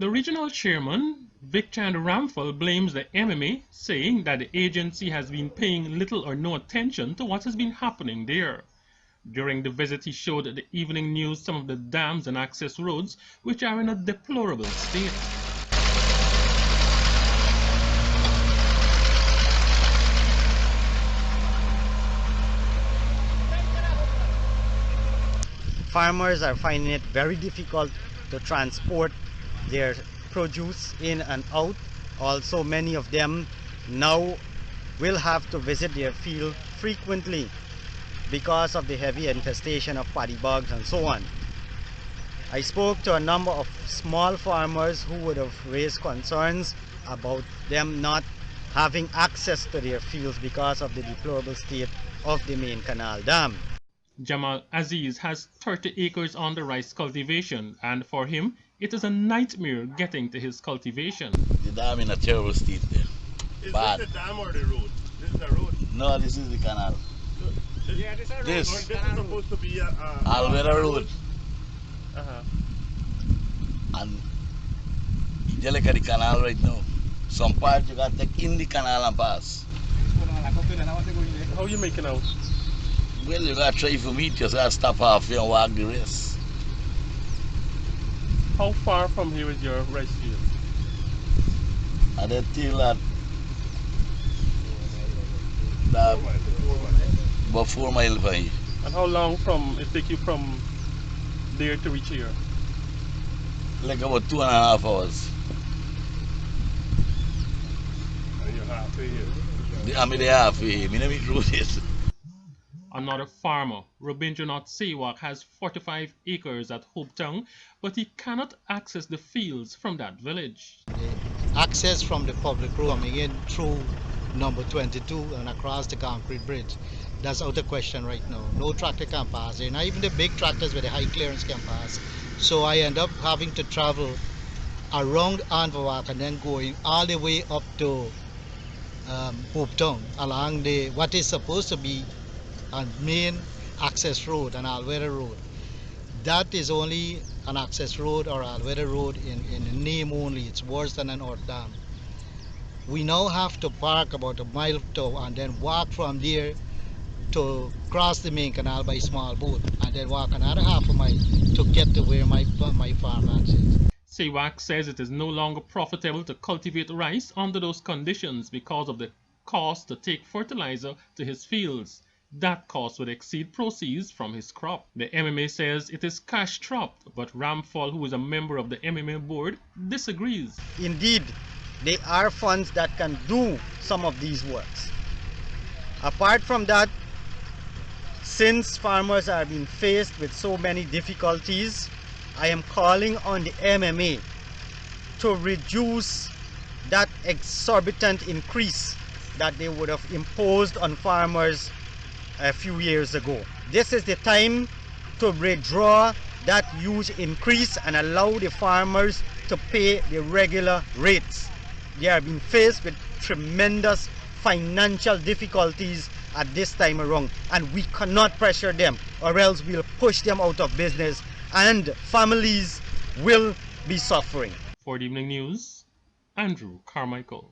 The regional chairman, Vichand Ramphal, blames the MMA, saying that the agency has been paying little or no attention to what has been happening there. During the visit, he showed the evening news some of the dams and access roads, which are in a deplorable state. Farmers are finding it very difficult to transport their produce in and out. Also, many of them now will have to visit their field frequently because of the heavy infestation of paddy bugs and so on. I spoke to a number of small farmers who would have raised concerns about them not having access to their fields because of the deplorable state of the main canal dam. Jamal Aziz has 30 acres on the rice cultivation, and for him, it is a nightmare getting to his cultivation. The dam in a terrible state there. Is Bad. this the dam or the road? This is the road. No, this is the canal. Yeah, this is a road. This. This is supposed to be a Alvera Road. Uh-huh. And if you look at the canal right now, some part you got to take in the canal and pass. How you making out? Well, you got to try for meet yourself, stop halfway and walk the rest. How far from here is your rice field? And then till that, 4 miles. about 4 miles from here. And how long from it take you from there to reach here? Like about 2.5 hours. And you're halfway here. I mean, they halfway here. I never do this. Another farmer, Rabindranath Sewak, has 45 acres at Hopetown, but he cannot access the fields from that village. Access from the public road coming in through number 22 and across the concrete bridge, that's out of question right now. No tractor can pass there, not even the big tractors with the high clearance can pass. So I end up having to travel around Anvawak and then going all the way up to Hopetown along the what is supposed to be a main access road, an Alvera road. That is only an access road or Alvera road in name only. It's worse than an Earth dam. We now have to park about a mile to and then walk from there to cross the main canal by small boat and then walk another half a mile to get to where my farmland is. Sewak says it is no longer profitable to cultivate rice under those conditions because of the cost to take fertilizer to his fields. That cost would exceed proceeds from his crop. The MMA says it is cash-strapped, but Ramphal, who is a member of the MMA board, disagrees. Indeed, there are funds that can do some of these works. Apart from that, since farmers are being faced with so many difficulties, I am calling on the MMA to reduce that exorbitant increase that they would have imposed on farmers a few years ago. This is the time to withdraw that huge increase and allow the farmers to pay the regular rates. They are being faced with tremendous financial difficulties at this time around, and we cannot pressure them or else we'll push them out of business and families will be suffering. For the Evening News, Andrew Carmichael.